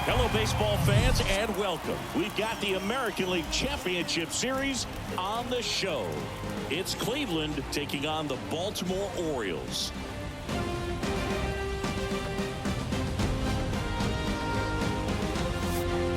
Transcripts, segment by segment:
Hello, baseball fans, and welcome. We've got the American League Championship Series on the show. It's Cleveland taking on the Baltimore Orioles.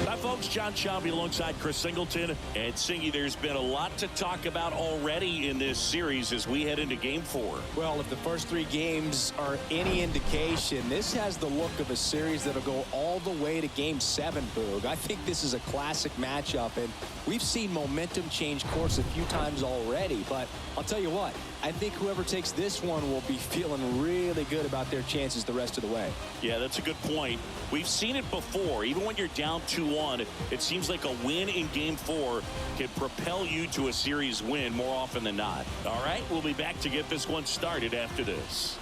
Hi, folks. John Schaub alongside Chris Singleton. And Singy, there's been a lot to talk about already in this series as we head into Game 4. Well, if the first three games are any indication, this has the look of a series that'll go all the way to Game 7, Boog. I think this is a classic matchup, and we've seen momentum change course a few times already. But I'll tell you what, I think whoever takes this one will be feeling really good about their chances the rest of the way. Yeah, that's a good point. We've seen it before. Even when you're down 2-1, it seems like a win in Game 4 can propel you to a series win more often than not. All right, we'll be back to get this one started after this.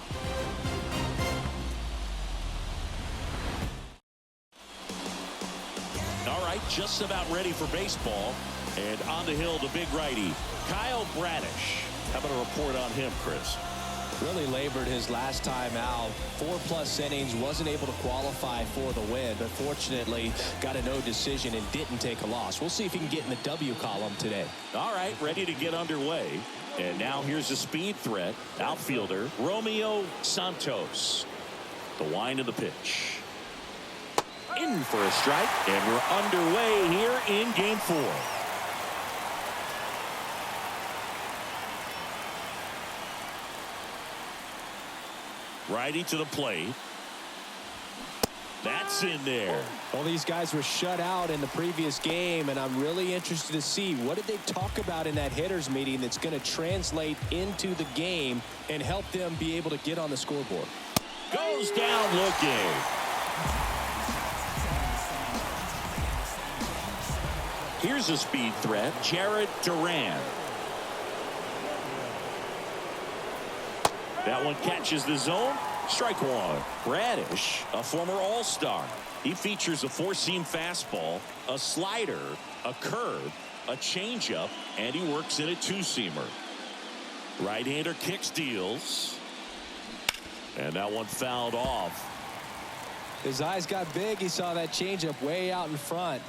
All right, just about ready for baseball. And on the hill, the big righty, Kyle Bradish. How about a report on him, Chris? Really labored his last time out. 4+ innings, wasn't able to qualify for the win, but fortunately got a no decision and didn't take a loss. We'll see if he can get in the W column today. All right, ready to get underway. And now here's a speed threat. Outfielder Romeo Santos. The wind of the pitch. In for a strike, and we're underway here in Game 4. Righty to the plate. That's in there. Well, these guys were shut out in the previous game, and I'm really interested to see what did they talk about in that hitters meeting that's going to translate into the game and help them be able to get on the scoreboard. Goes down looking. Here's a speed threat, Jared Duran. That one catches the zone. Strike one. Bradish, a former All-Star. He features a four-seam fastball, a slider, a curve, a changeup, and he works in a two-seamer. Right-hander kicks, deals. And that one fouled off. His eyes got big. He saw that changeup way out in front.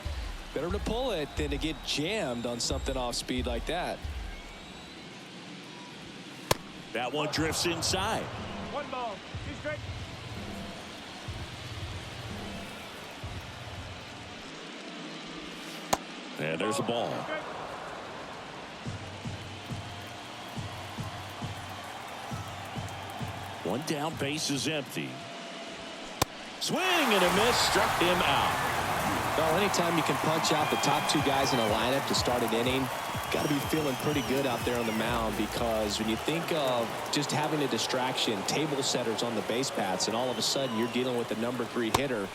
Better to pull it than to get jammed on something off speed like that. That one drifts inside. 1 ball. 2 strikes. And there's a ball. One down, base is empty. Swing and a miss, struck him out. Well, anytime you can punch out the top 2 guys in a lineup to start an inning, got to be feeling pretty good out there on the mound, because when you think of just having a distraction, table setters on the base paths, and all of a sudden you're dealing with the number 3 hitter,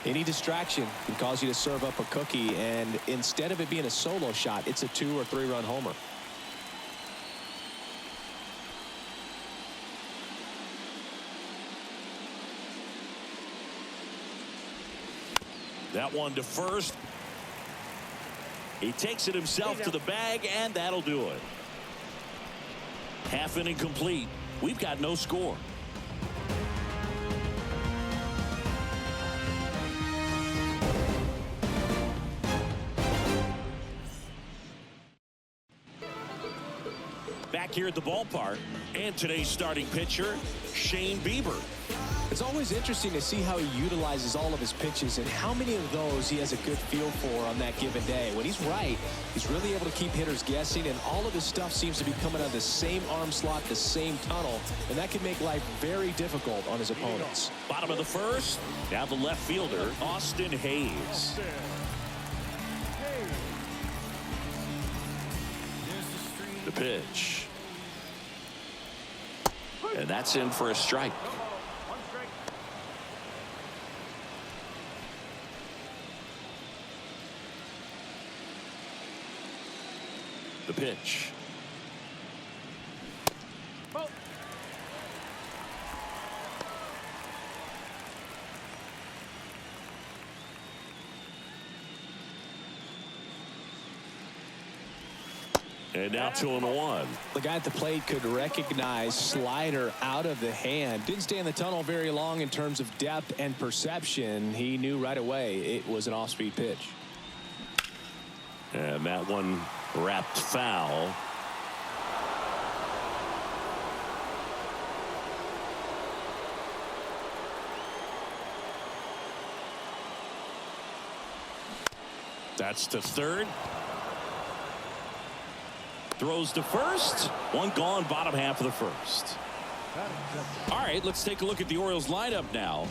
any distraction can cause you to serve up a cookie, and instead of it being a solo shot, it's a 2 or 3 run homer. That one to first. He takes it himself to the bag, and that'll do it. Half inning complete. We've got no score. Back here at the ballpark, and today's starting pitcher, Shane Bieber. It's always interesting to see how he utilizes all of his pitches and how many of those he has a good feel for on that given day. When he's right, he's really able to keep hitters guessing, and all of his stuff seems to be coming out of the same arm slot, the same tunnel, and that can make life very difficult on his opponents. Bottom of the first, now the left fielder, Austin Hayes. The pitch. And that's in for a strike. The pitch. And now 2-1. The guy at the plate could recognize slider out of the hand. Didn't stay in the tunnel very long in terms of depth and perception. He knew right away it was an off-speed pitch. And that one wrapped foul. That's to third. Throws to first. One gone, bottom half of the first. All right, let's take a look at the Orioles lineup now.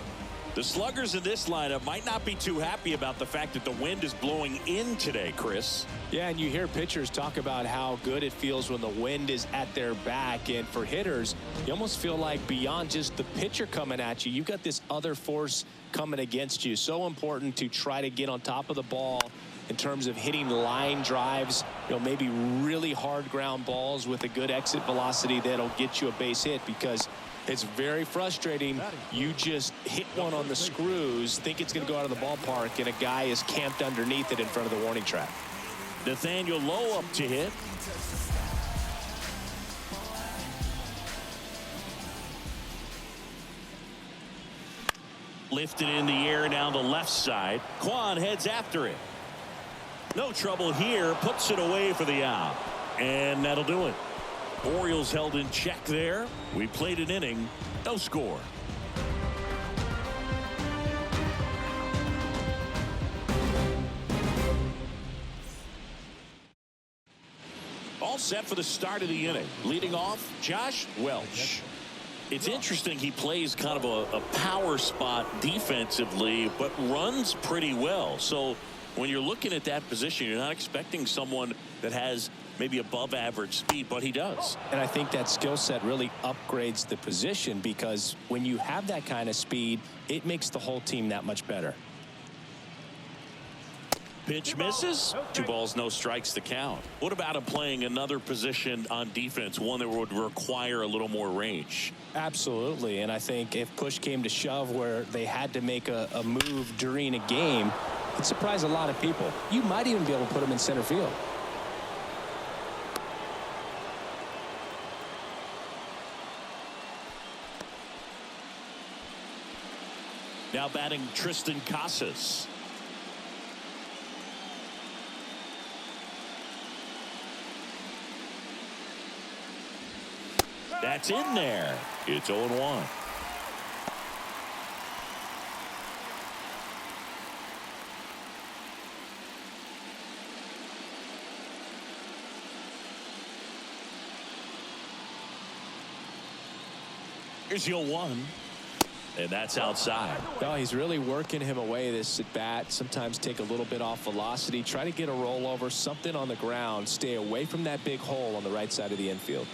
The sluggers in this lineup might not be too happy about the fact that the wind is blowing in today, Chris. Yeah, and you hear pitchers talk about how good it feels when the wind is at their back. And for hitters, you almost feel like beyond just the pitcher coming at you, you've got this other force coming against you. So important to try to get on top of the ball in terms of hitting line drives, maybe really hard ground balls with a good exit velocity that'll get you a base hit, because it's very frustrating. You just hit one on the screws, think it's going to go out of the ballpark, and a guy is camped underneath it in front of the warning track. Nathaniel Lowe up to hit. Lifted in the air down the left side. Kwan heads after it. No trouble here. Puts it away for the out. And that'll do it. Orioles held in check there. We played an inning. No score. All set for the start of the inning. Leading off, Josh Welch. It's interesting, he plays kind of a power spot defensively, but runs pretty well. So when you're looking at that position, you're not expecting someone that has maybe above average speed, but he does. And I think that skill set really upgrades the position, because when you have that kind of speed, it makes the whole team that much better. Pitch misses. 2 balls, no strikes to count. What about him playing another position on defense, one that would require a little more range? Absolutely. And I think if push came to shove where they had to make a move during a game, it'd surprise a lot of people. You might even be able to put him in center field. Now batting Tristan Casas. That's in there. It's 0-1. Here's the 0-1. And that's outside. No, he's really working him away this at bat. Sometimes take a little bit off velocity. Try to get a rollover, something on the ground. Stay away from that big hole on the right side of the infield.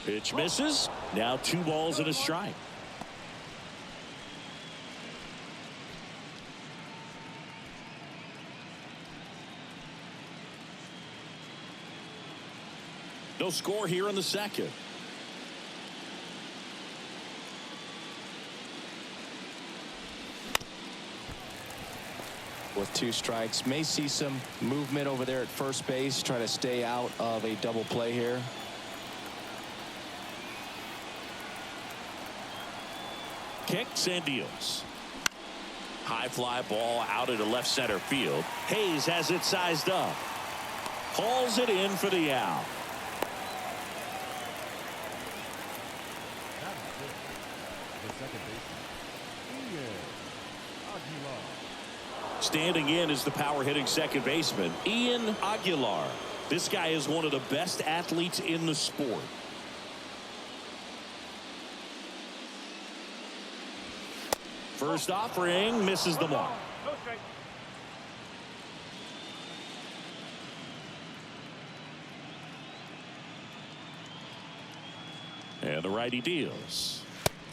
Pitch misses. Now 2 balls and a strike. No score here in the second. With 2 strikes, may see some movement over there at first base. Try to stay out of a double play here. Kicks and deals. High fly ball out into left center field. Hayes has it sized up. Hauls it in for the out. Standing in is the power hitting second baseman, Ian Aguilar. This guy is one of the best athletes in the sport. First offering misses the mark. And the righty deals.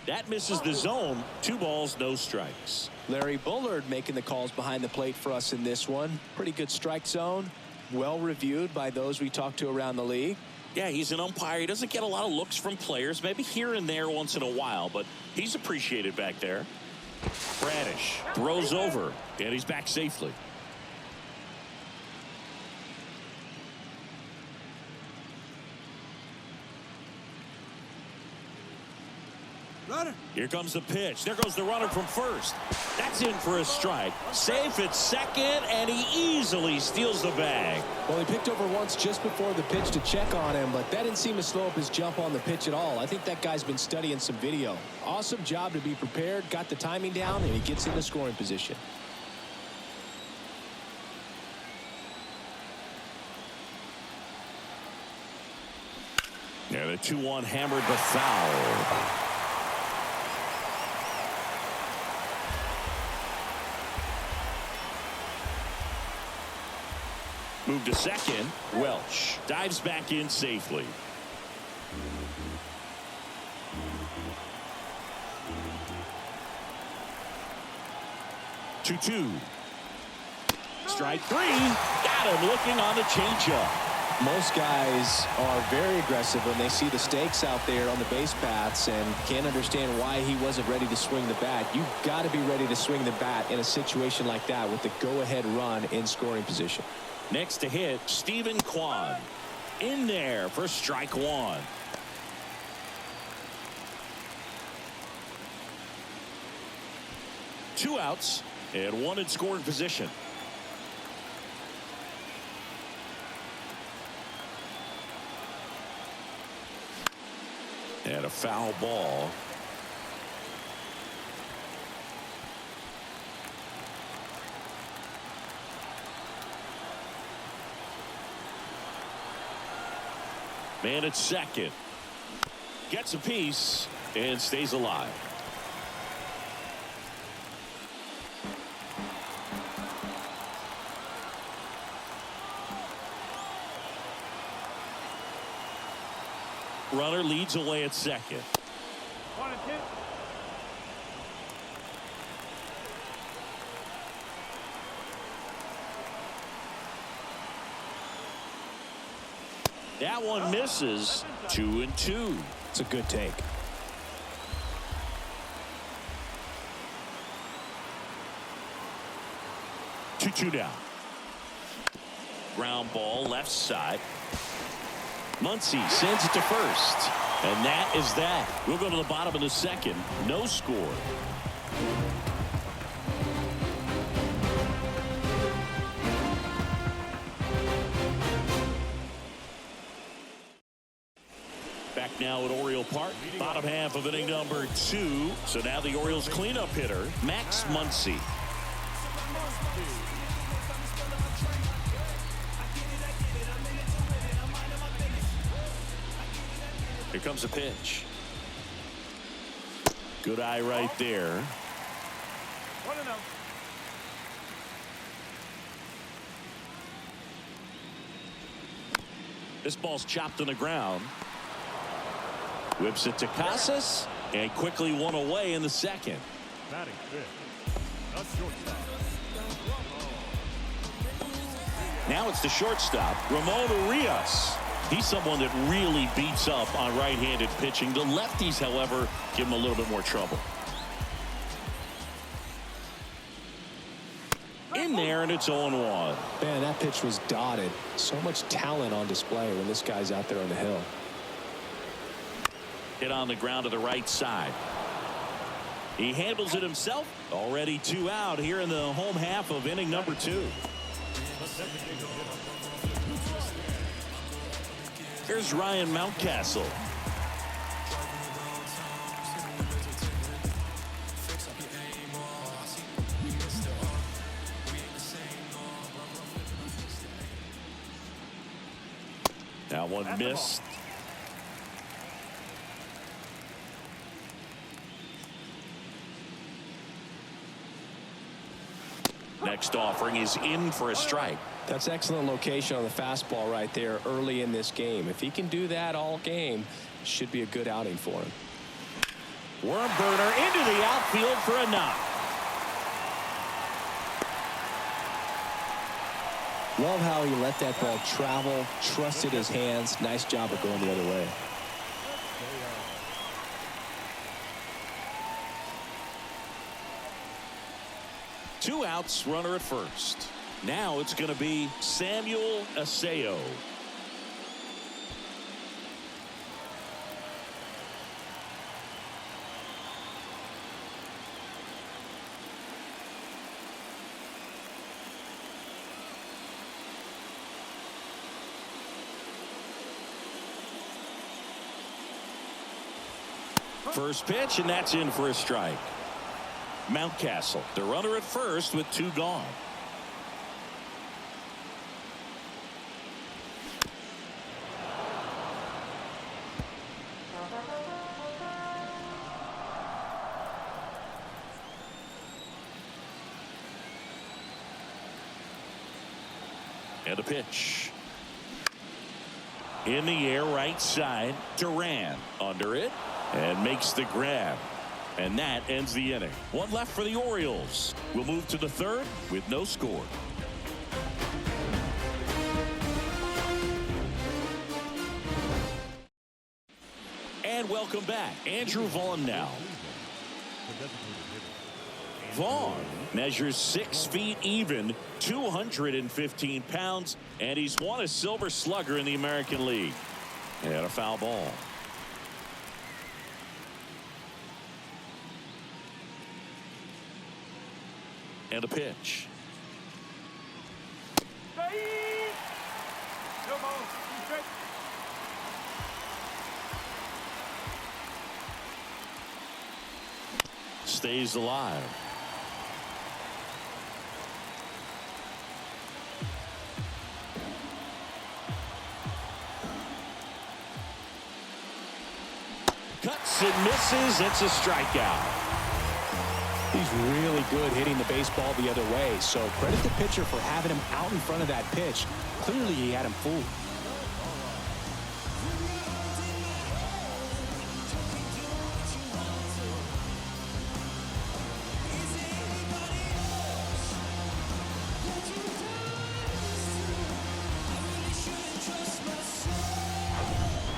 That misses the zone. 2 balls, no strikes. Larry Bullard making the calls behind the plate for us in this one. Pretty good strike zone. Well reviewed by those we talked to around the league. Yeah, he's an umpire. He doesn't get a lot of looks from players, maybe here and there once in a while, but he's appreciated back there. Bradish throws over, and he's back safely. Here comes the pitch. There goes the runner from first. That's in for a strike. Safe at second, and he easily steals the bag. Well, he picked over once just before the pitch to check on him, but that didn't seem to slow up his jump on the pitch at all. I think that guy's been studying some video. Awesome job to be prepared, got the timing down, and he gets into scoring position. And the 2-1 hammered the foul. Move to second. Welch dives back in safely. Two. Strike three. Got him looking on the changeup. Most guys are very aggressive when they see the stakes out there on the base paths and can't understand why he wasn't ready to swing the bat. You've got to be ready to swing the bat in a situation like that with the go-ahead run in scoring position. Next to hit, Stephen Kwan. In there for strike one. Two outs and one in scoring position. And a foul ball. Man at second. Gets a piece and stays alive. Runner leads away at second. 1 and 2. That one misses. 2 and 2. It's a good take. Two down. Ground ball left side. Muncy sends it to first. And that is that. We'll go to the bottom of the second. No score. Back now at Oriole Park. Bottom half of inning number 2. So now the Orioles cleanup hitter, Max Muncy. Here comes a pitch. Good eye right there. 1-0. This ball's chopped on the ground. Whips it to Casas and quickly one away in the second. Batting fifth. That's shortstop. Now it's the shortstop, Ramon Urias. He's someone that really beats up on right-handed pitching. The lefties, however, give him a little bit more trouble. In there, and it's 0-1. Man, that pitch was dotted. So much talent on display when this guy's out there on the hill. Hit on the ground to the right side. He handles it himself. Already 2 out here in the home half of inning number 2. Here's Ryan Mountcastle. That one missed. Next offering is in for a strike. That's excellent location on the fastball right there early in this game. If he can do that all game, it should be a good outing for him. Worm burner into the outfield for a knock. Love how he let that ball travel, trusted his hands. Nice job of going the other way. 2 outs, runner at first. Now it's going to be Samuel Aseo. First pitch, and that's in for a strike. Mountcastle, the runner at first with 2 gone. And a pitch. In the air, right side. Duran under it and makes the grab. And that ends the inning. 1 left for the Orioles. We'll move to the 3rd with no score. And welcome back. Andrew Vaughn now. Vaughn measures 6 feet even, 215 pounds, and he's won a Silver Slugger in the American League. And a foul ball. And a pitch. Stays alive. Cuts and misses. It's a strikeout. He's really good hitting the baseball the other way, so credit the pitcher for having him out in front of that pitch. Clearly he had him fooled.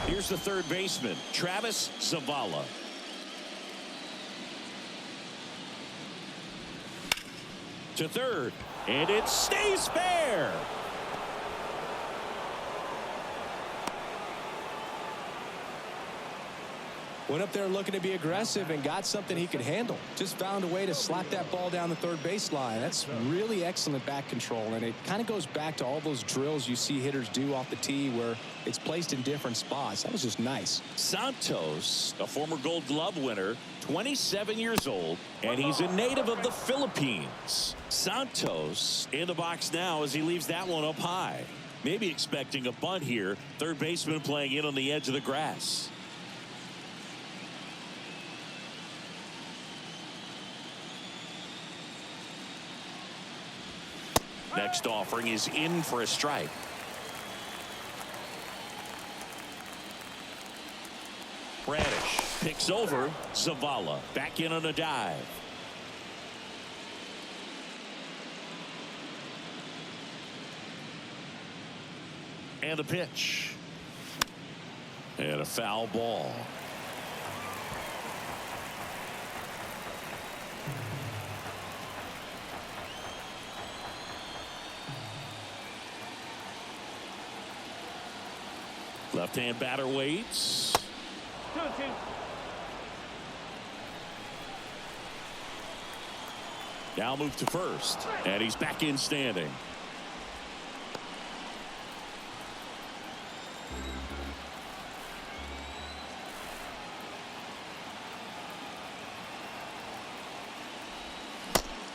Here's the 3rd baseman, Travis Zavala. To 3rd, and it stays fair. Went up there looking to be aggressive and got something he could handle. Just found a way to slap that ball down the 3rd baseline. That's really excellent back control, and it kind of goes back to all those drills you see hitters do off the tee where it's placed in different spots. That was just nice. Santos, a former Gold Glove winner, 27 years old, and he's a native of the Philippines. Santos in the box now as he leaves that one up high. Maybe expecting a bunt here. 3rd baseman playing in on the edge of the grass. Next offering is in for a strike. Radish picks over Zavala. Back in on a dive. And a pitch. And a foul ball. Left-hand batter waits. Now move to first, and he's back in standing.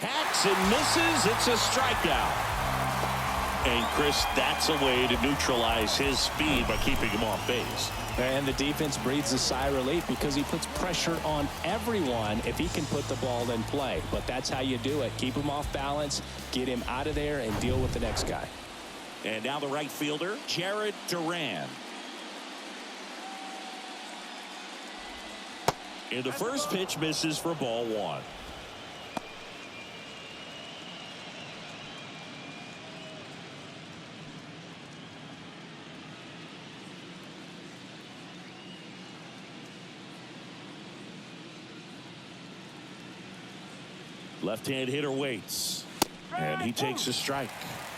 Hacks and misses. It's a strikeout. And Chris, that's a way to neutralize his speed by keeping him off base. And the defense breathes a sigh of relief because he puts pressure on everyone if he can put the ball in play. But that's how you do it. Keep him off balance, get him out of there, and deal with the next guy. And now the right fielder, Jared Duran. And the first pitch misses for ball 1. Left-hand hitter waits. And he takes a strike.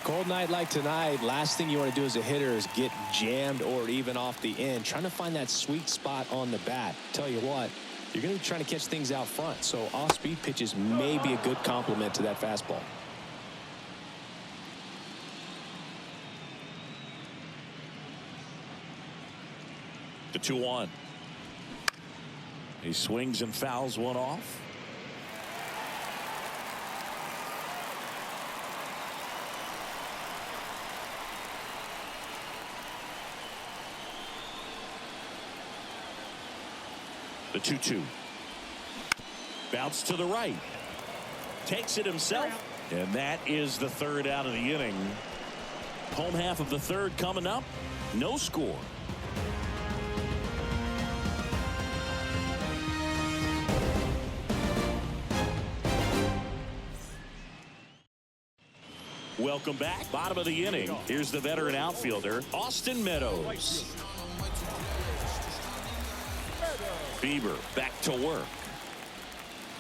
Cold night like tonight, last thing you want to do as a hitter is get jammed or even off the end. Trying to find that sweet spot on the bat. Tell you what, you're going to be trying to catch things out front. So off-speed pitches may be a good complement to that fastball. The 2-1. He swings and fouls one off. The 2-2. Bounce to the right. Takes it himself. And that is the third out of the inning. Home half of the third coming up. No score. Welcome back. Bottom of the inning. Here's the veteran outfielder, Austin Meadows. Bieber back to work.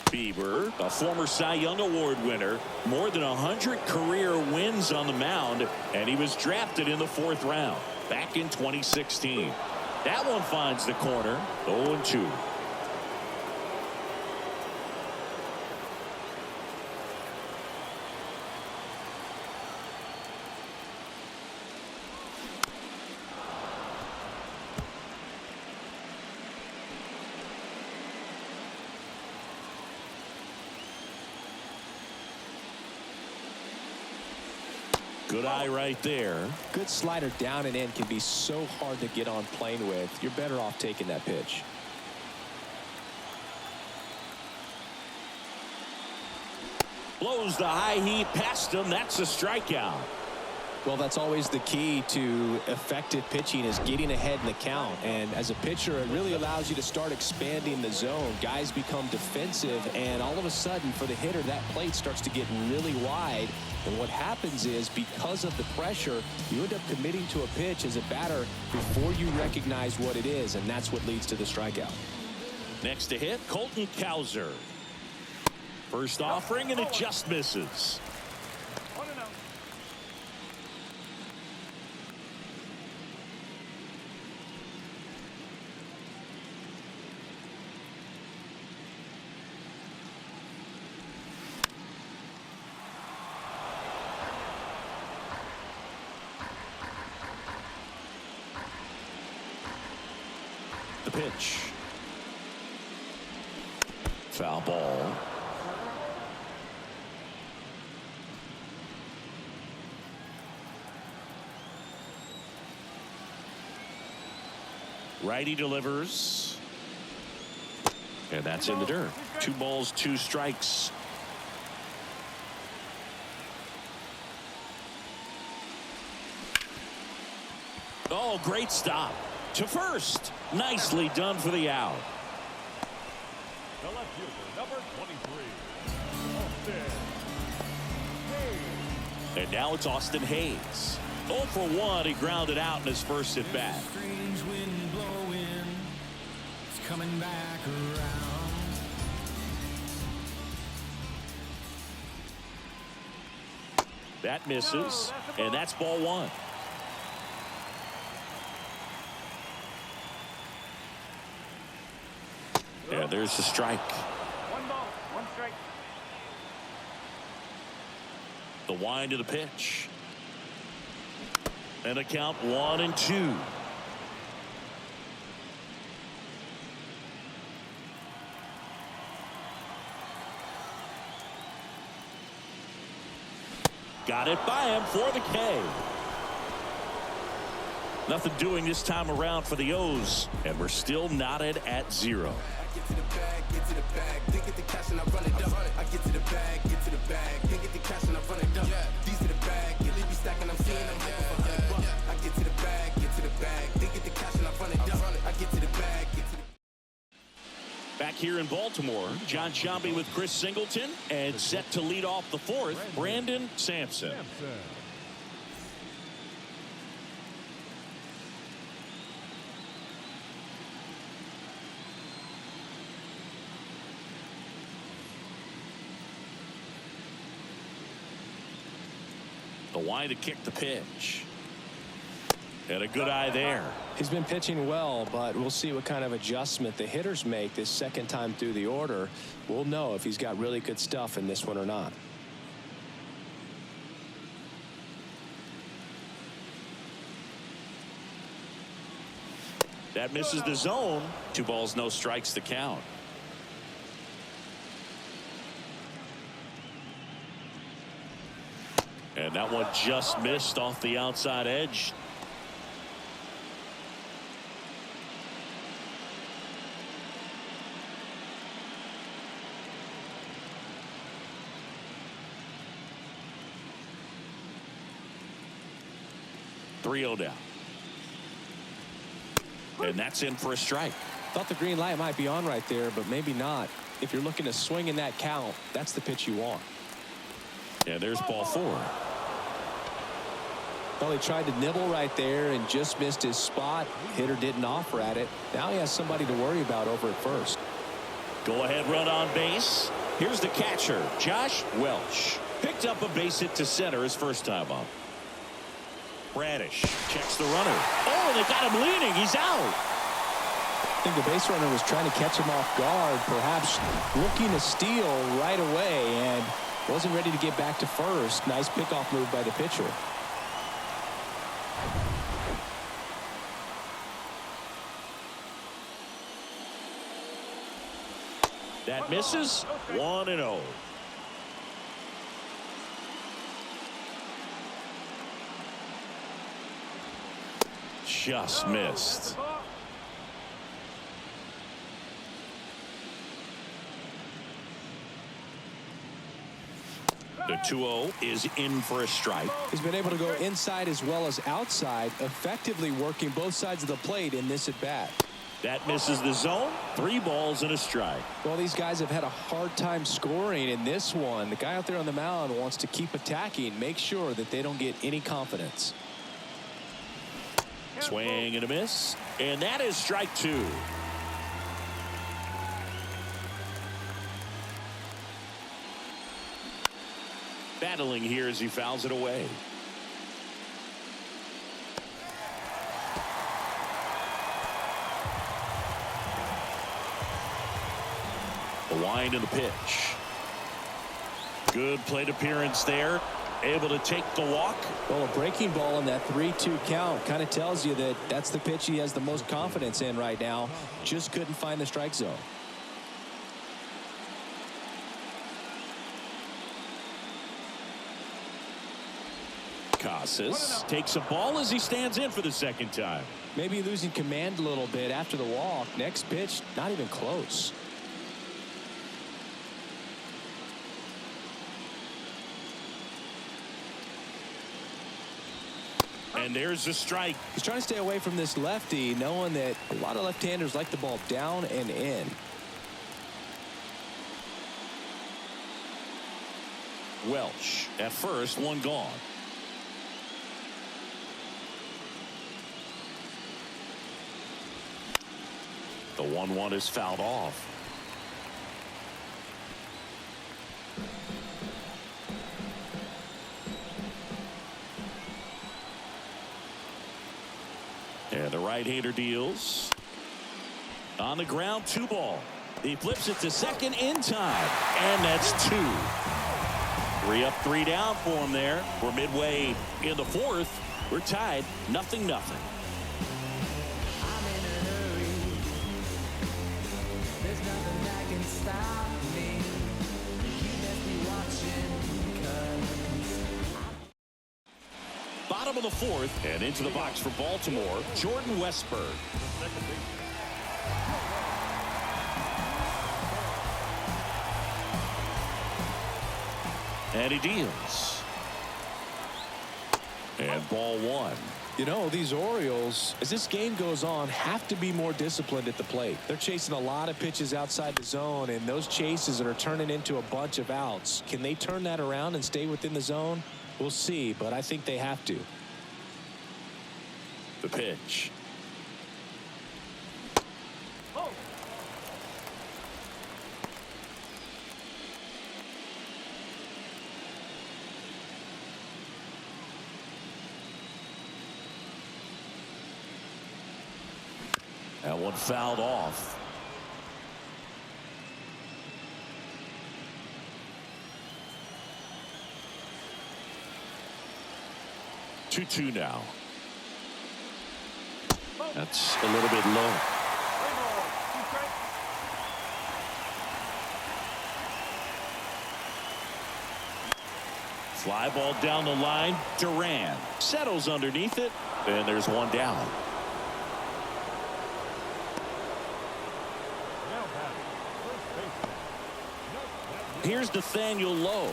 Bieber, a former Cy Young Award winner, more than 100 career wins on the mound, and he was drafted in the 4th round back in 2016. That one finds the corner. 0-2. Good eye right there. Good slider down and in can be so hard to get on plane with. You're better off taking that pitch. Blows the high heat past him. That's a strikeout. Well, that's always the key to effective pitching, is getting ahead in the count. And as a pitcher, it really allows you to start expanding the zone. Guys become defensive, and all of a sudden, for the hitter, that plate starts to get really wide. And what happens is, because of the pressure, you end up committing to a pitch as a batter before you recognize what it is, and that's what leads to the strikeout. Next to hit, Colton Cowser. First offering, and it just misses. The pitch. Foul ball. Righty delivers. And that's in the dirt. 2 balls, 2 strikes. Oh, great stop. To first. Nicely done for the out. The left fielder, number 23, Austin Hayes. And now it's Austin Hayes. 0 for 1. He grounded out in his first at bat. Strange wind blowing, it's coming back around. That misses, and that's ball 1. And there's the strike. 1 ball, 1 strike. The wind of the pitch. And a count 1-2. Got it by him for the K. Nothing doing this time around for the O's, and we're still knotted at 0. Get to the bag, get to the bag, then get the cash and I run it up. I get to the bag, get to the bag, then get the cash and I run it up. These to the bag, you leave me stacking, I'm seeing them hyper for $100. I get to the bag, get to the bag, then get the cash and I run it up. I get to the bag, get to the Back here in Baltimore, John Sciambi with Chris Singleton, and set to lead off the 4th, Brandon Sampson. wind to kick the pitch. And a good eye there. He's been pitching well, but we'll see what kind of adjustment the hitters make this second time through the order. We'll know if he's got really good stuff in this one or not. That misses the zone. 2 balls, no strikes to count. And that one just missed off the outside edge. .3-0 down. And that's in for a strike. Thought the green light might be on right there, but maybe not. If you're looking to swing in that count, that's the pitch you want. And there's ball 4. Well, he tried to nibble right there and just missed his spot. Hitter didn't offer at it. Now he has somebody to worry about over at first. Go ahead run on base. Here's the catcher, Josh Welch. Picked up a base hit to center his first time up. Bradish checks the runner. Oh, they got him leaning. He's out. I think the base runner was trying to catch him off guard, perhaps looking to steal right away, and wasn't ready to get back to first. Nice pickoff move by the pitcher. That misses. 1-0. Just missed. The 2-0 is in for a strike. He's been able to go inside as well as outside, effectively working both sides of the plate in this at bat. That misses the zone. 3 balls and a strike. Well, these guys have had a hard time scoring in this one. The guy out there on the mound wants to keep attacking, make sure that they don't get any confidence. Swing and a miss. And that is strike 2. Battling here as he fouls it away. The wind and the pitch. Good plate appearance there. Able to take the walk. Well, a breaking ball in that 3-2 count kind of tells you that that's the pitch he has the most confidence in right now. Just couldn't find the strike zone. Casas takes a ball as he stands in for the second time. Maybe losing command a little bit after the walk. Next pitch, not even close. And there's the strike. He's trying to stay away from this lefty, knowing that a lot of left-handers like the ball down and in. Welch at first, 1 gone. The 1-1 is fouled off. And the right-hander deals. On the ground, 2 ball. He flips it to second in time. And that's 2. 3 up, 3 down for him there. We're midway in the 4th. We're tied 0-0. Bottom of the 4th, and into the box for Baltimore, Jordan Westburg. And he deals. And ball 1. You know, these Orioles, as this game goes on, have to be more disciplined at the plate. They're chasing a lot of pitches outside the zone, and those chases are turning into a bunch of outs. Can they turn that around and stay within the zone? We'll see, but I think they have to. The pitch. one fouled off. 2-2 now. That's a little bit low. Fly ball down the line. Duran settles underneath it, and there's one down. Here's Nathaniel Lowe.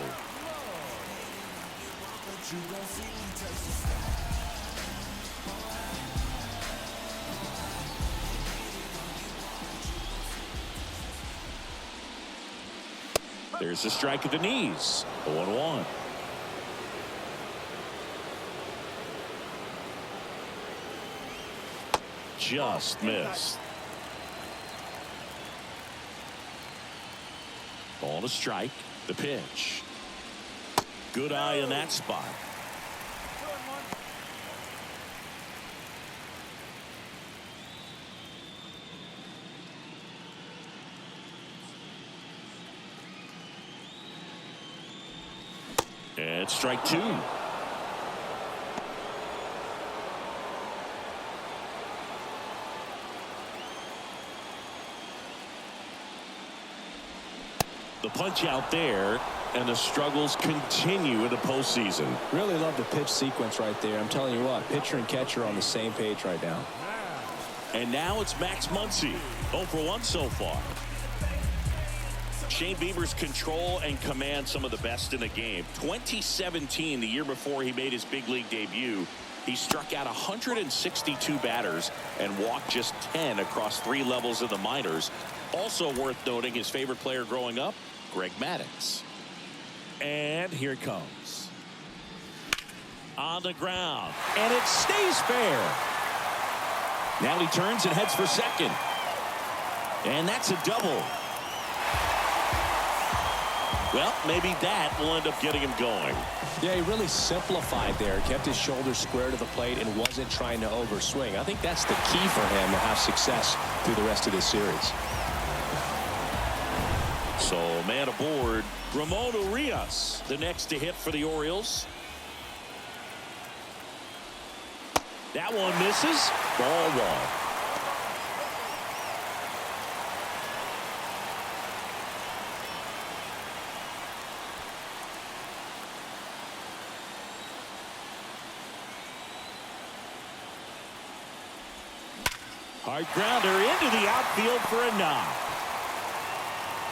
There's a strike at the knees. 0-1. Just missed. Ball to strike. The pitch. Good eye in that spot. And strike two. The punch out there, and the struggles continue in the postseason. Really love the pitch sequence right there. I'm telling you what, pitcher and catcher are on the same page right now. And now it's Max Muncy. 0 for 1 so far. Shane Bieber's control and command some of the best in the game. 2017, the year before he made his big league debut, he struck out 162 batters and walked just 10 across 3 levels of the minors. Also worth noting, his favorite player growing up, Greg Maddux. And here it comes. On the ground, and it stays fair. Now he turns and heads for second. And that's a double. Well, maybe that will end up getting him going. Yeah, he really simplified there. Kept his shoulders square to the plate and wasn't trying to overswing. I think that's the key for him to have success through the rest of this series. So, man aboard, Ramon Urias, the next to hit for the Orioles. That one misses. Ball one. Hard grounder into the outfield for a knock.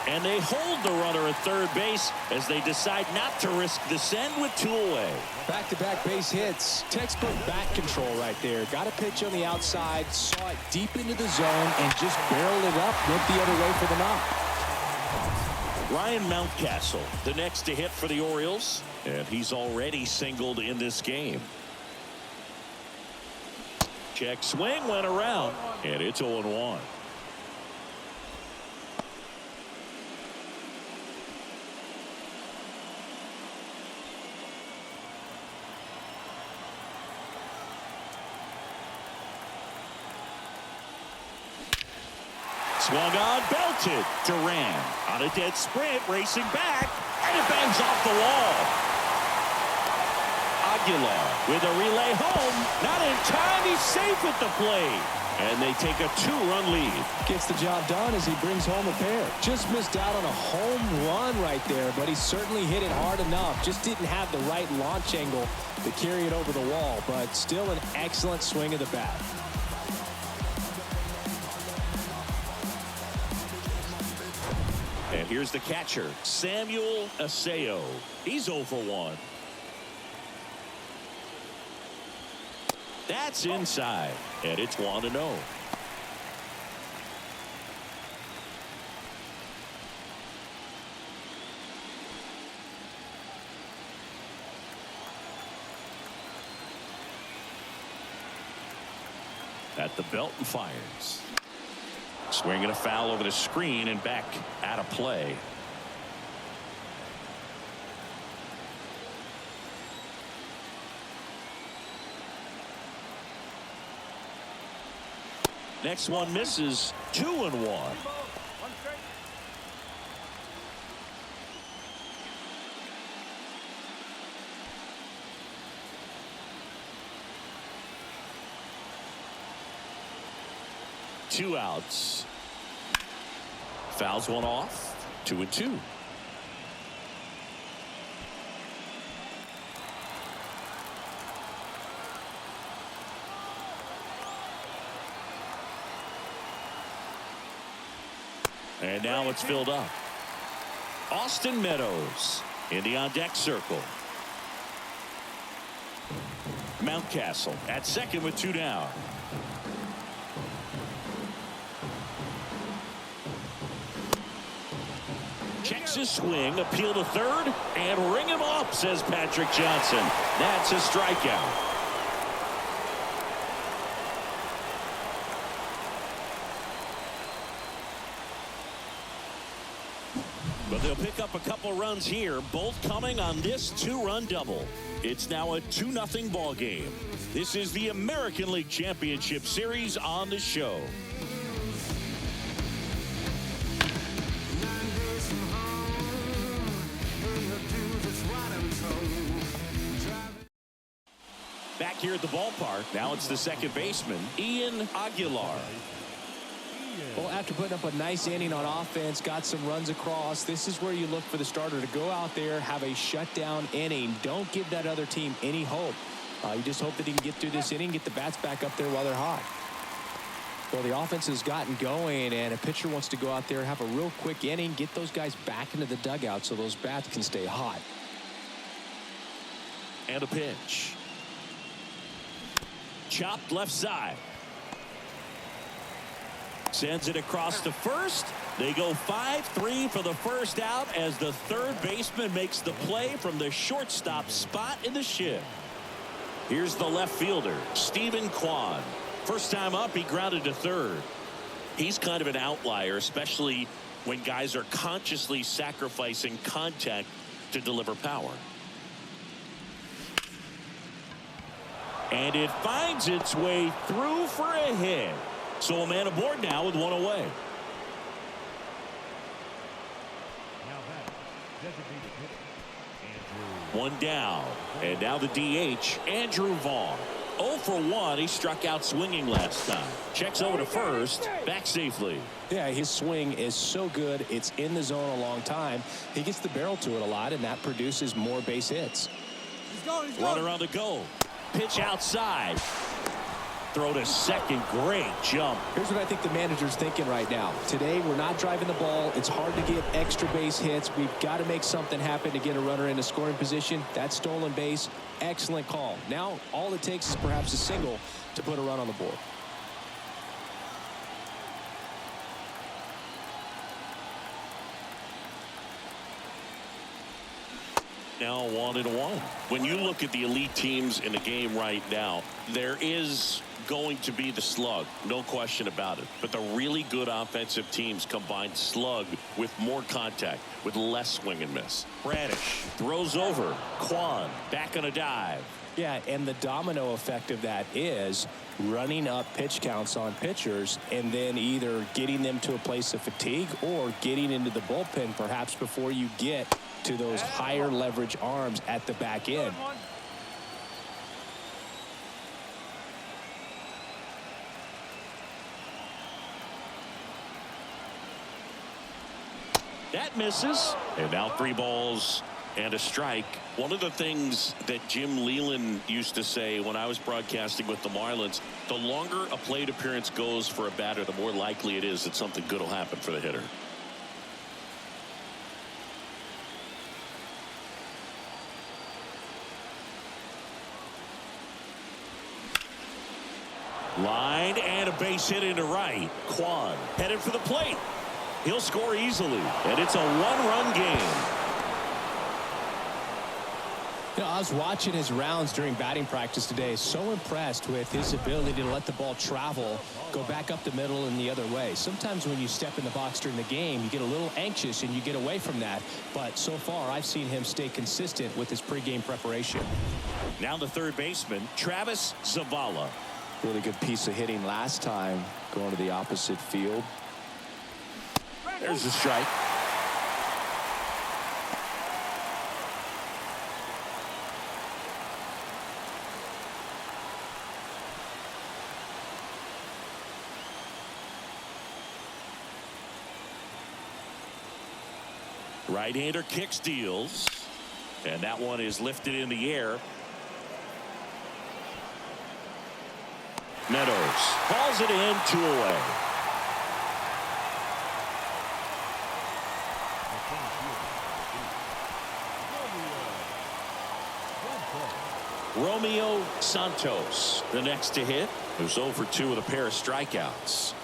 And they hold the runner at third base as they decide not to risk the send with 2 away. Back-to-back base hits. Textbook bat control right there. Got a pitch on the outside, saw it deep into the zone, and just barreled it up, went the other way for the knock. Ryan Mountcastle, the next to hit for the Orioles, and he's already singled in this game. Check swing, went around, and it's 0-1. Swung on, belted. Duran on a dead sprint, racing back, and it bangs off the wall. Aguilar with a relay home. Not in time. He's safe at the plate. And they take a 2-run lead. Gets the job done as he brings home a pair. Just missed out on a home run right there, but he certainly hit it hard enough. Just didn't have the right launch angle to carry it over the wall, but still an excellent swing of the bat. And here's the catcher, Samuel Aseo. He's 0 for 1. That's inside, and it's 1-0. At the belt and fires. Swinging a foul over the screen and back out of play. Next one misses. 2-1. One strike. Two outs. Fouls one off. 2-2. And now it's filled up. Austin Meadows in the on-deck circle. Mountcastle at second with 2 down. Checks his swing, appeal to third, and ring him up, says Patrick Johnson. That's a strikeout. But they'll pick up a couple runs here, both coming on this 2-run double. It's now a 2-0 ball game. This is the American League Championship Series on the show. Back here at the ballpark, now it's the second baseman, Ian Aguilar. Well, after putting up a nice inning on offense, got some runs across, this is where you look for the starter to go out there, have a shutdown inning. Don't give that other team any hope. You just hope that he can get through this inning, get the bats back up there while they're hot. Well, the offense has gotten going, and a pitcher wants to go out there, have a real quick inning, get those guys back into the dugout so those bats can stay hot. And a pitch. Chopped left side. Sends it across to first. They go 5-3 for the first out as the third baseman makes the play from the shortstop spot in the shift. Here's the left fielder, Stephen Kwan. First time up, he grounded to third. He's kind of an outlier, especially when guys are consciously sacrificing contact to deliver power. And it finds its way through for a hit. So a man aboard now with one away. Now that designated hitter, Andrew. One down. And now the DH, Andrew Vaughn. 0 for 1. He struck out swinging last time. Checks over to first. Back safely. Yeah, his swing is so good. It's in the zone a long time. He gets the barrel to it a lot, and that produces more base hits. Runner on the go. Pitch outside. Throw to second. Great jump. Here's what I think the manager's thinking right now. Today, we're not driving the ball. It's hard to get extra base hits. We've got to make something happen to get a runner in a scoring position. That stolen base, excellent call. Now, all it takes is perhaps a single to put a run on the board. Now 1-1. When you look at the elite teams in the game right now, there is going to be the slug, no question about it. But the really good offensive teams combine slug with more contact, with less swing and miss. Bradish throws over. Kwan back on a dive. Yeah, and the domino effect of that is running up pitch counts on pitchers and then either getting them to a place of fatigue or getting into the bullpen perhaps before you get to those higher leverage arms at the back end. That misses. And now 3 balls and a strike. One of the things that Jim Leland used to say when I was broadcasting with the Marlins, the longer a plate appearance goes for a batter, the more likely it is that something good will happen for the hitter. Line and a base hit into right. Kwan headed for the plate. He'll score easily, and it's a 1-run game. You know, I was watching his rounds during batting practice today. So impressed with his ability to let the ball travel, go back up the middle and the other way. Sometimes when you step in the box during the game, you get a little anxious and you get away from that. But so far, I've seen him stay consistent with his pregame preparation. Now the third baseman, Travis Zavala. Really good piece of hitting last time, going to the opposite field. There's a strike. Right-hander kicks, deals, and that one is lifted in the air. Meadows calls it in, 2 away. Romeo Santos, the next to hit, who's 0 for 2 with a pair of strikeouts.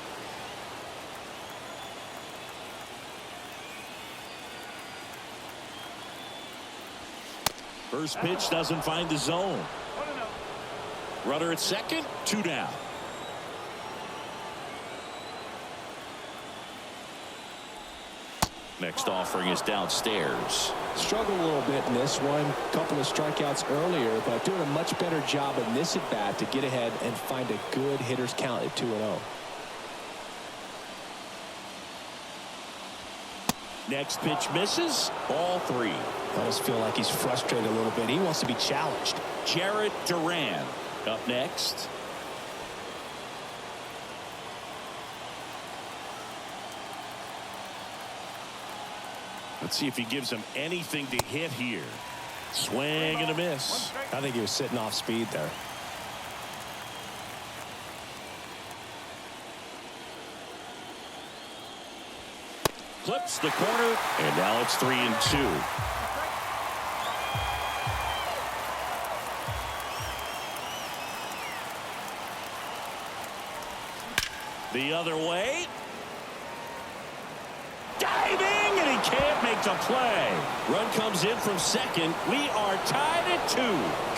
First pitch doesn't find the zone. Runner at second, 2 down. Next offering is downstairs. Struggled a little bit in this one. Couple of strikeouts earlier, but doing a much better job in this at bat to get ahead and find a good hitter's count at 2-0. Next pitch misses. Ball 3. Does feel like he's frustrated a little bit. He wants to be challenged. Jarrett Duran up next. Let's see if he gives him anything to hit here. Swing and a miss. I think he was sitting off speed there. Clips the corner, and now it's 3-2. The other way. Diving, and he can't make the play. Run comes in from second. We are tied at 2.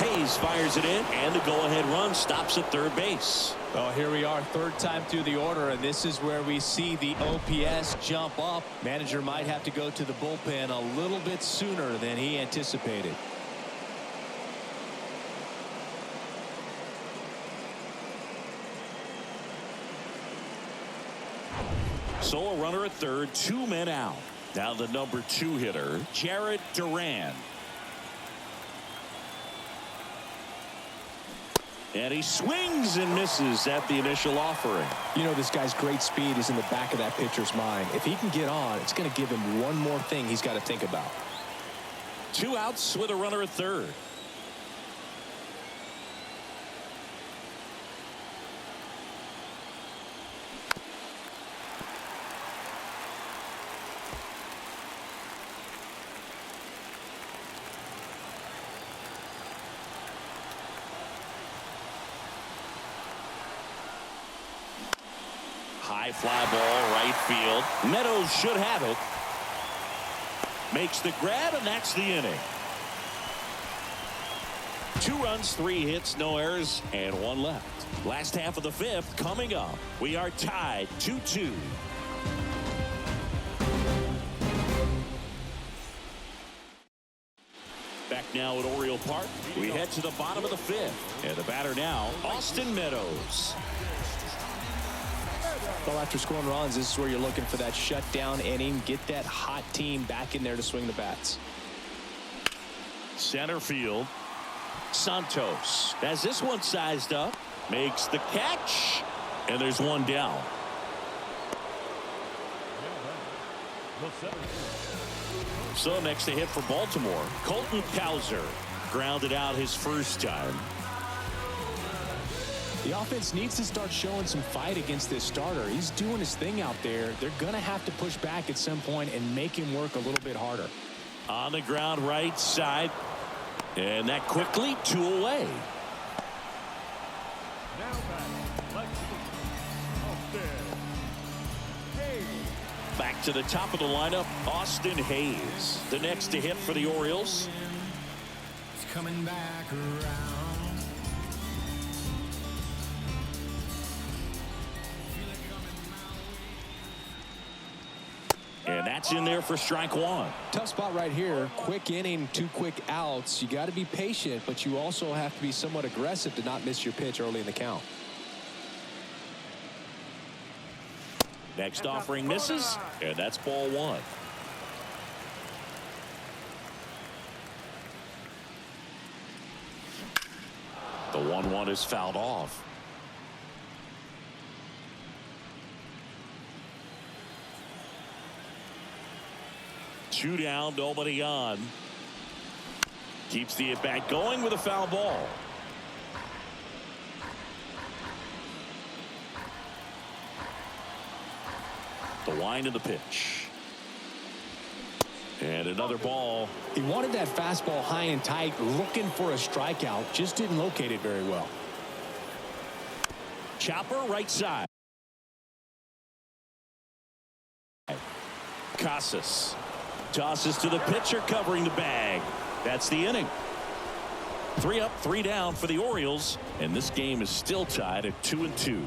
Hayes fires it in, and the go-ahead run stops at third base. Oh, here we are, third time through the order, and this is where we see the OPS jump up. Manager might have to go to the bullpen a little bit sooner than he anticipated. So a runner at third, 2 men out. Now the number 2 hitter, Jarrett Duran. And he swings and misses at the initial offering. You know, this guy's great speed is in the back of that pitcher's mind. If he can get on, it's going to give him one more thing he's got to think about. 2 outs with a runner at third. High fly ball, right field. Meadows should have it. Makes the grab, and that's the inning. 2 runs, 3 hits, no errors, and 1 left. Last half of the 5th coming up. We are tied 2-2. Back now at Oriole Park. We head to the bottom of the 5th. And the batter now, Austin Meadows. Well, after scoring runs, this is where you're looking for that shutdown inning. Get that hot team back in there to swing the bats. Center field. Santos has this one sized up. Makes the catch. And there's 1 down. So next to hit for Baltimore, Colton Cowser. Grounded out his first time. The offense needs to start showing some fight against this starter. He's doing his thing out there. They're going to have to push back at some point and make him work a little bit harder. On the ground right side. And that quickly 2 away. Now back. Back to the top of the lineup, Austin Hayes. The next to hit for the Orioles. It's coming back around. And that's in there for strike 1. Tough spot right here. Quick inning, 2 quick outs. You got to be patient, but you also have to be somewhat aggressive to not miss your pitch early in the count. Next offering misses, and that's ball one. The 1-1 is fouled off. Two down, nobody on. Keeps the at-bat going with a foul ball. The wind of the pitch. And another ball. He wanted that fastball high and tight, looking for a strikeout. Just didn't locate it very well. Chopper right side. Casas tosses to the pitcher covering the bag. That's the inning. 3 up, 3 down for the Orioles, and this game is still tied at 2-2.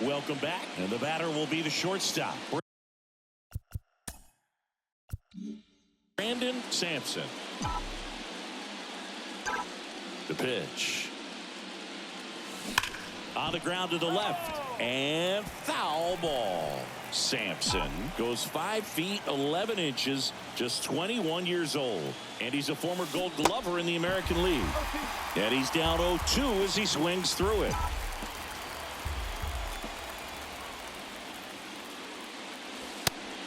Welcome back, and the batter will be the shortstop, Brandon Sampson. The pitch. On the ground to the left, and foul ball. Sampson goes 5 feet 11 inches, just 21 years old, and he's a former Gold Glover in the American League. And he's down 0-2 as he swings through it.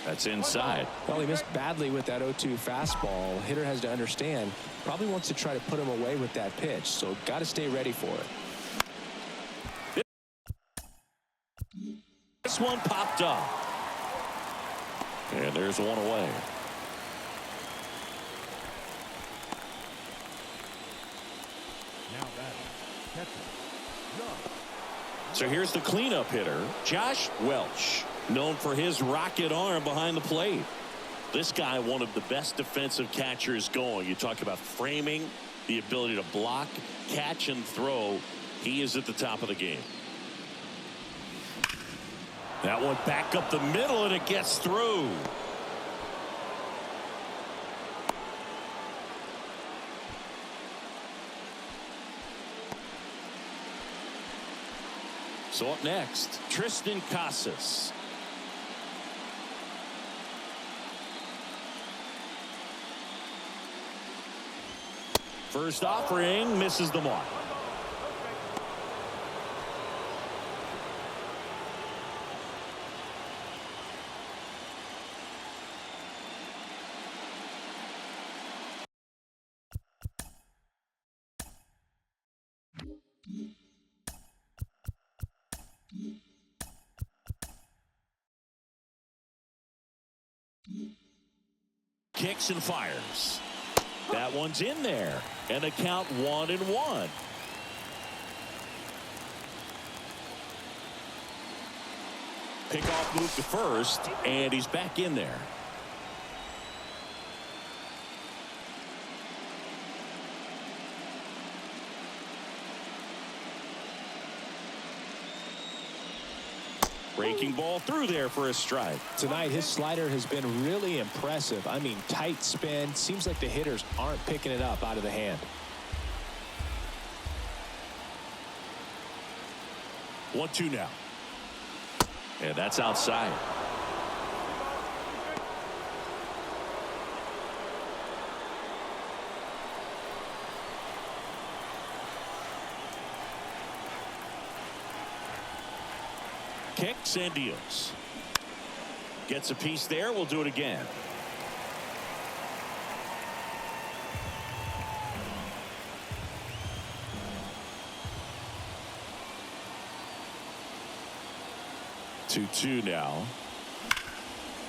That's inside. Well, he missed badly with that 0-2 fastball. Hitter has to understand, probably wants to try to put him away with that pitch, so got to stay ready for it. This one popped up. And there's one away. Now batting, catcher, Josh. So here's the cleanup hitter, Josh Welch, known for his rocket arm behind the plate. This guy, one of the best defensive catchers going. You talk about framing, the ability to block, catch, and throw. He is at the top of the game. That one back up the middle, and it gets through. So up next, Tristan Casas. First offering misses the mark. Kicks and fires. That one's in there, and the count 1-1. Pickoff move to first, and he's back in there. Breaking ball through there for a strike. Tonight, his slider has been really impressive. I mean, tight spin. Seems like the hitters aren't picking it up out of the hand. 1-2 now. And that's outside. Kicks and deals. Gets a piece there. We'll do it again. Two now.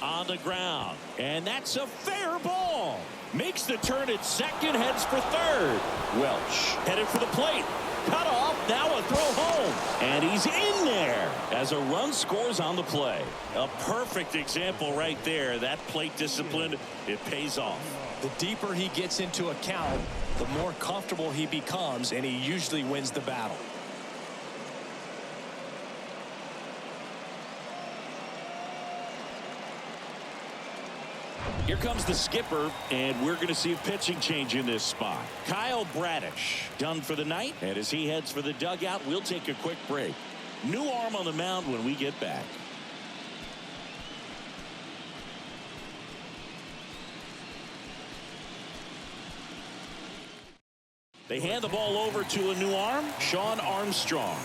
On the ground. And that's a fair ball. Makes the turn at second. Heads for third. Welch headed for the plate. Cut off. Now a throw home. And he's in there as a run scores on the play. A perfect example right there. That plate discipline, it pays off. The deeper he gets into a count, the more comfortable he becomes, and he usually wins the battle. Here comes the skipper, and we're going to see a pitching change in this spot. Kyle Bradish done for the night, and as he heads for the dugout, we'll take a quick break. New arm on the mound when we get back. They hand the ball over to a new arm, Sean Armstrong.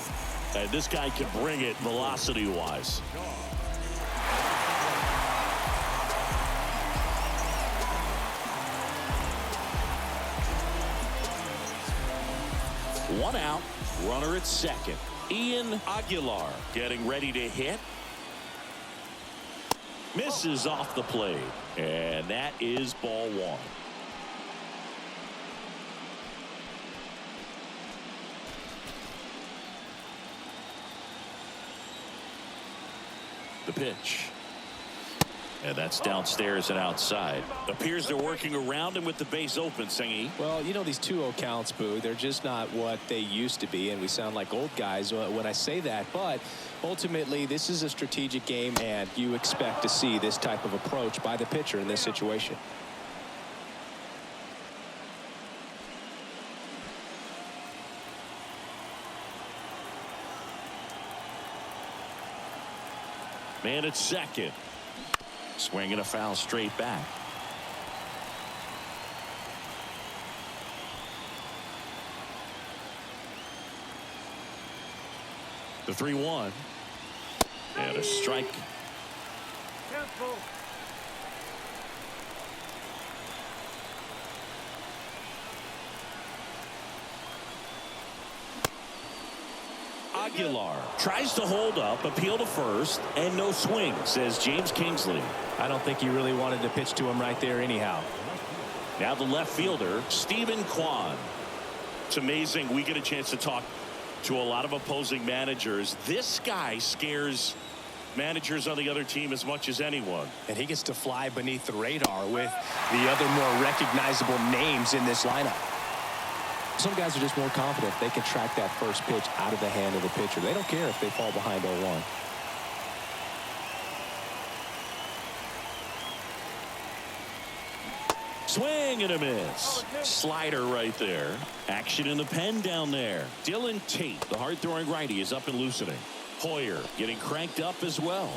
And this guy can bring it velocity-wise. One out, runner at second. Ian Aguilar getting ready to hit. Misses off the plate, and that is ball one. The pitch. And that's downstairs and outside. Appears they're working around him with the base open, Singy. Well, you know, these 2-0 counts, Boo, they're just not what they used to be, and we sound like old guys when I say that. But ultimately, this is a strategic game, and you expect to see this type of approach by the pitcher in this situation. Man at second. Swinging a foul straight back. The 3-1. And a strike. Tempo. Aguilar tries to hold up, appeal to first, and no swing, says James Kingsley. I don't think he really wanted to pitch to him right there anyhow. Now the left fielder, Stephen Kwan. It's amazing we get a chance to talk to a lot of opposing managers. This guy scares managers on the other team as much as anyone. And he gets to fly beneath the radar with the other more recognizable names in this lineup. Some guys are just more confident they can track that first pitch out of the hand of the pitcher. They don't care if they fall behind 0-1. Swing and a miss. Slider right there. Action in the pen down there. Dylan Tate, the hard-throwing righty, is up and loosening. Hoyer getting cranked up as well.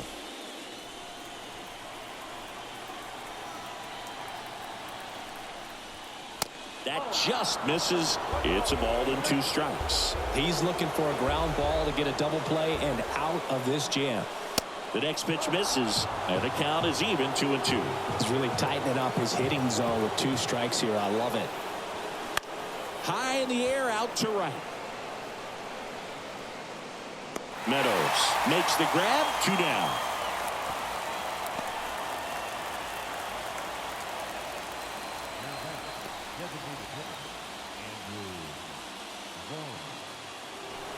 That just misses. It's a ball and 2 strikes. He's looking for a ground ball to get a double play and out of this jam. The next pitch misses, and the count is even 2-2. He's really tightening up his hitting zone with 2 strikes here. I love it. High in the air, out to right. Meadows makes the grab, 2 down.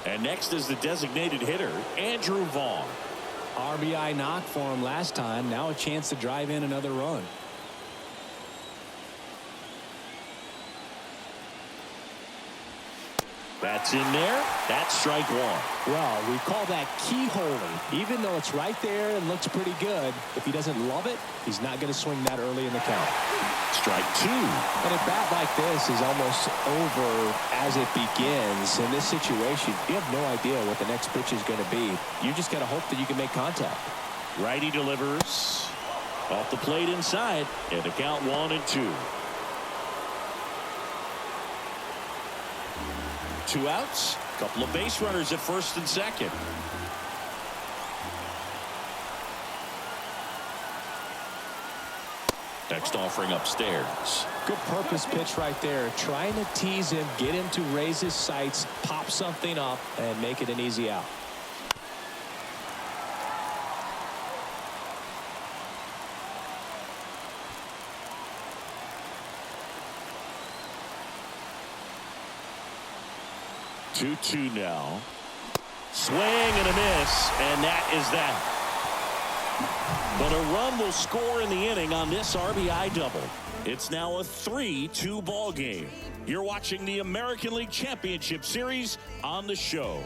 And next is the designated hitter, Andrew Vaughn. RBI knock for him last time. Now a chance to drive in another run. That's in there. That's strike 1. Well, we call that keyholing. Even though it's right there and looks pretty good, if he doesn't love it, he's not going to swing that early in the count. Strike 2. But a bat like this is almost over as it begins. In this situation, you have no idea what the next pitch is going to be. You just got to hope that you can make contact. Righty delivers. Off the plate inside. And the count 1-2. 2 outs. Couple of base runners at first and second. Next offering upstairs. Good purpose pitch right there. Trying to tease him, get him to raise his sights, pop something up, and make it an easy out. Two now. Swing and a miss, and that is that. But a run will score in the inning on this RBI double. It's now a 3-2 ball game. You're watching the American League Championship Series on the show.